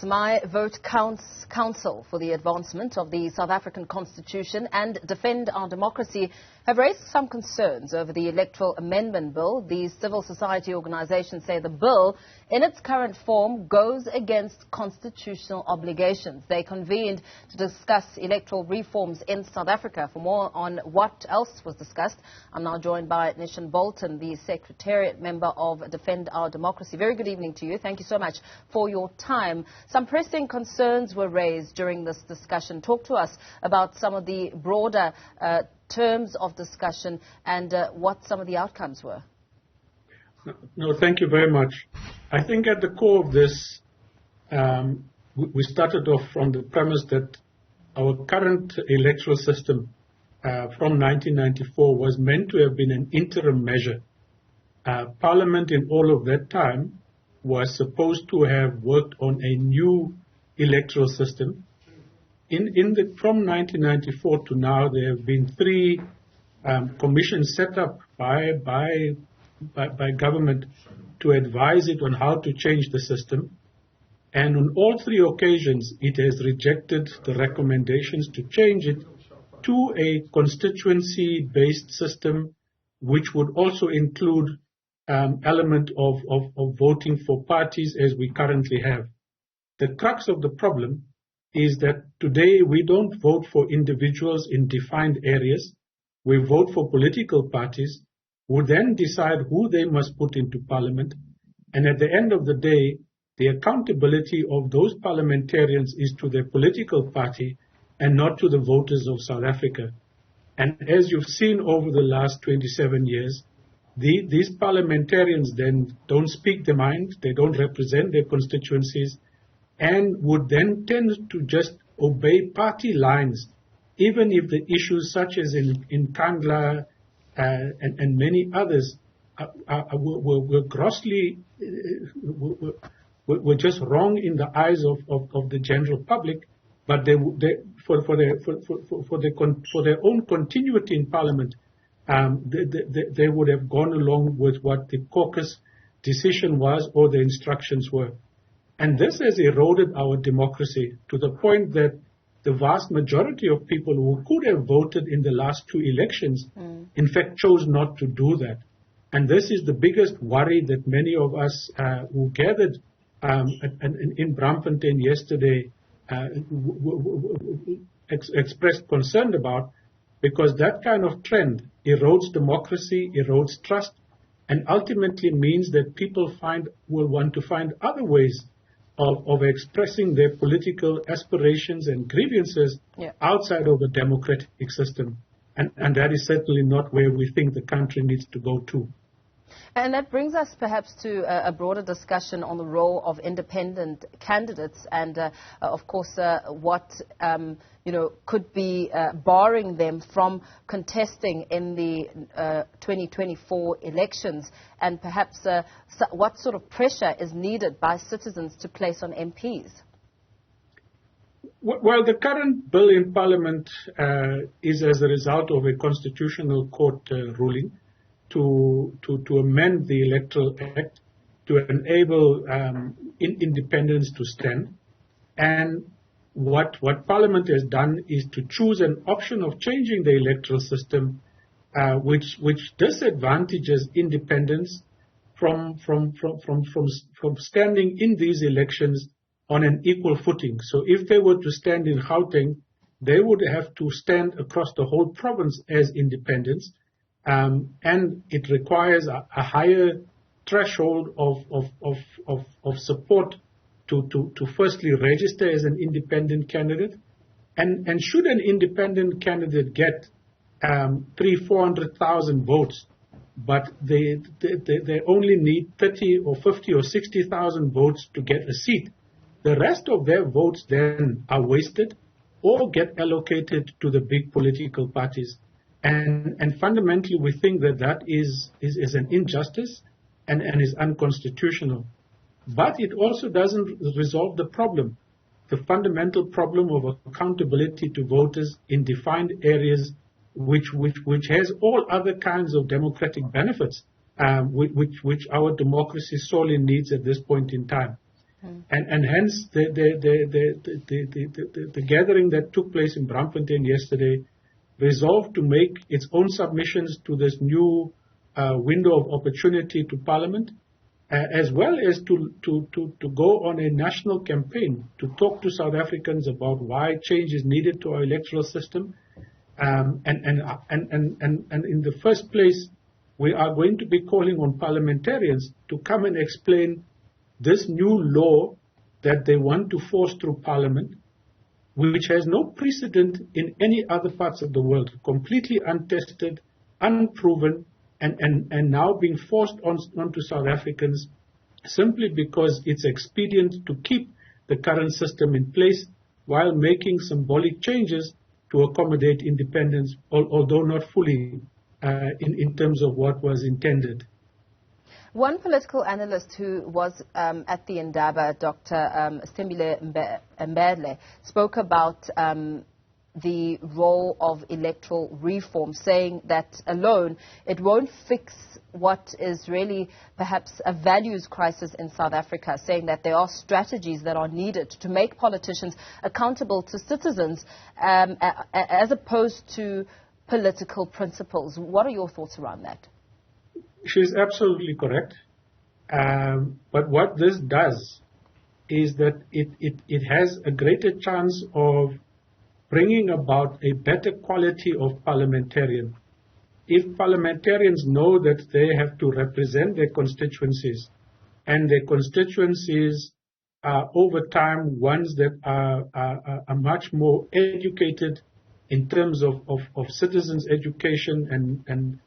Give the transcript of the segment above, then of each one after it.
My Vote Counts Council for the Advancement of the South African Constitution and Defend Our Democracy have raised some concerns over the Electoral Amendment Bill. These civil society organizations say the bill, in its current form, goes against constitutional obligations. They convened to discuss electoral reforms in South Africa. For more on what else was discussed, I'm now joined by Neeshan Bolton, the Secretariat member of Defend Our Democracy. Very good evening to you. Thank you so much for your time. Some pressing concerns were raised during this discussion. Talk to us about some of the broader terms of discussion and what some of the outcomes were. No, thank you very much. I think at the core of this, we started off from the premise that our current electoral system from 1994 was meant to have been an interim measure. Parliament in all of that time was supposed to have worked on a new electoral system. From 1994 to now, there have been three commissions set up by government to advise it on how to change the system. And on all three occasions, it has rejected the recommendations to change it to a constituency-based system, which would also include element of voting for parties as we currently have. The crux of the problem is that today we don't vote for individuals in defined areas. We vote for political parties who then decide who they must put into parliament. And at the end of the day, the accountability of those parliamentarians is to their political party and not to the voters of South Africa. And as you've seen over the last 27 years, these parliamentarians then don't speak their mind, they don't represent their constituencies, and would then tend to just obey party lines, even if the issues such as in Kandla and many others were grossly, were just wrong in the eyes of the general public, but for their own continuity in Parliament, they would have gone along with what the caucus decision was or the instructions were. And this has eroded our democracy to the point that the vast majority of people who could have voted in the last two elections, in fact, chose not to do that. And this is the biggest worry that many of us who gathered in Braamfontein yesterday expressed concern about, because that kind of trend erodes democracy, erodes trust, and ultimately means that people will want to find other ways of expressing their political aspirations and grievances outside of a democratic system. And that is certainly not where we think the country needs to go to. And that brings us perhaps to a broader discussion on the role of independent candidates and, of course, what could be barring them from contesting in the 2024 elections, and perhaps what sort of pressure is needed by citizens to place on MPs. Well, the current bill in Parliament is as a result of a Constitutional Court ruling to amend the Electoral Act to enable independents to stand. And what Parliament has done is to choose an option of changing the electoral system, which disadvantages independents from standing in these elections on an equal footing. So if they were to stand in Gauteng, they would have to stand across the whole province as independents. And it requires a higher threshold of support to firstly register as an independent candidate. And should an independent candidate get 300,000-400,000 votes, but they only need 30 or 50 or 60,000 votes to get a seat, the rest of their votes then are wasted or get allocated to the big political parties. And fundamentally, we think that is an injustice and is unconstitutional. But it also doesn't resolve the problem, the fundamental problem of accountability to voters in defined areas, which has all other kinds of democratic benefits, which our democracy sorely needs at this point in time. And hence the gathering that took place in Braamfontein yesterday resolved to make its own submissions to this new window of opportunity to Parliament, as well as to go on a national campaign to talk to South Africans about why change is needed to our electoral system. And in the first place, we are going to be calling on parliamentarians to come and explain this new law that they want to force through Parliament, which has no precedent in any other parts of the world, completely untested, unproven, and now being forced onto South Africans simply because it's expedient to keep the current system in place while making symbolic changes to accommodate independence, although not fully in terms of what was intended. One political analyst who was at the Indaba, Dr. Stembile Mbadle, spoke about the role of electoral reform, saying that alone it won't fix what is really perhaps a values crisis in South Africa, saying that there are strategies that are needed to make politicians accountable to citizens as opposed to political principles. What are your thoughts around that? She's absolutely correct. But what this does is that it has a greater chance of bringing about a better quality of parliamentarian. If parliamentarians know that they have to represent their constituencies, and their constituencies are over time ones that are much more educated in terms of citizens' education and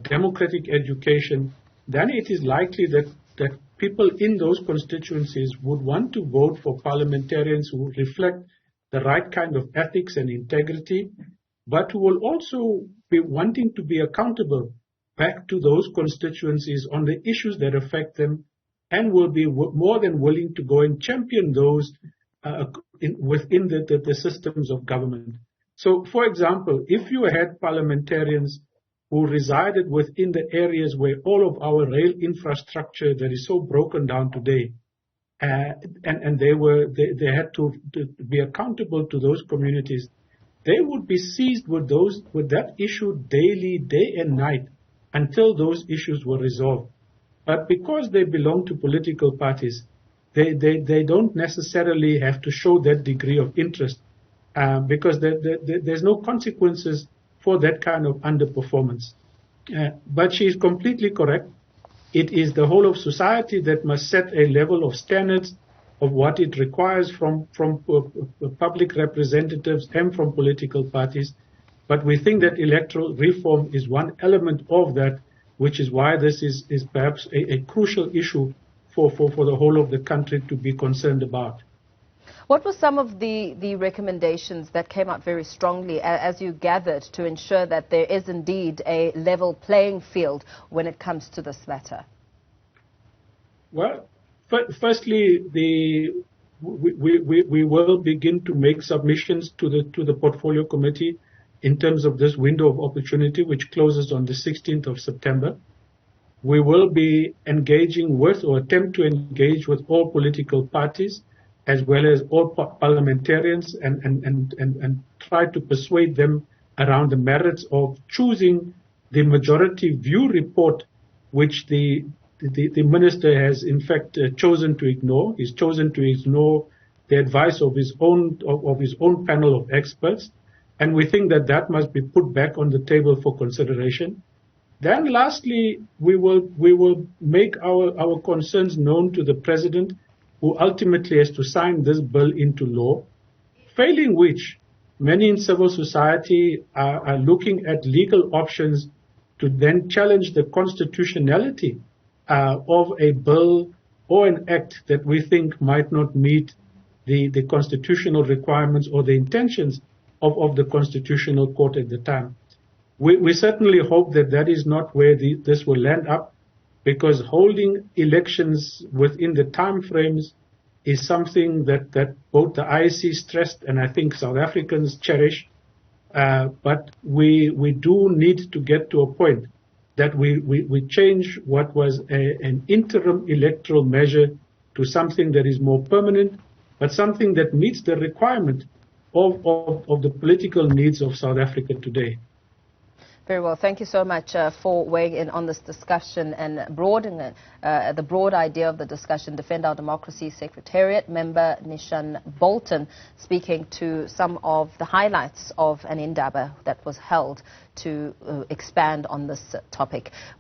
democratic education, then it is likely that people in those constituencies would want to vote for parliamentarians who reflect the right kind of ethics and integrity, but who will also be wanting to be accountable back to those constituencies on the issues that affect them, and will be more than willing to go and champion those within the systems of government. So, for example, if you had parliamentarians who resided within the areas where all of our rail infrastructure that is so broken down today, and they had to be accountable to those communities, they would be seized with that issue daily, day and night, until those issues were resolved. But because they belong to political parties, they don't necessarily have to show that degree of interest, because there's no consequences for that kind of underperformance. But she is completely correct. It is the whole of society that must set a level of standards of what it requires from public representatives and from political parties. But we think that electoral reform is one element of that, which is why this is perhaps a crucial issue for the whole of the country to be concerned about. What were some of the recommendations that came out very strongly as you gathered to ensure that there is indeed a level playing field when it comes to this matter? Well, firstly, we will begin to make submissions to the Portfolio Committee in terms of this window of opportunity, which closes on the 16th of September. We will be engaging with, or attempt to engage with, all political parties, as well as all parliamentarians, and try to persuade them around the merits of choosing the majority view report, which the minister has in fact chosen to ignore. He's chosen to ignore the advice of his own panel of experts, and we think that must be put back on the table for consideration. Then, lastly, we will make our concerns known to the president, who ultimately has to sign this bill into law, failing which many in civil society are looking at legal options to then challenge the constitutionality of a bill or an act that we think might not meet the constitutional requirements or the intentions of the Constitutional Court at the time. We certainly hope that is not where this will land up, because holding elections within the time frames is something that both the IEC stressed and I think South Africans cherish. But we do need to get to a point that we change what was an interim electoral measure to something that is more permanent, but something that meets the requirement of the political needs of South Africa today. Very well. Thank you so much for weighing in on this discussion and broadening the broad idea of the discussion. Defend Our Democracy Secretariat member Neeshan Bolton speaking to some of the highlights of an indaba that was held to expand on this topic.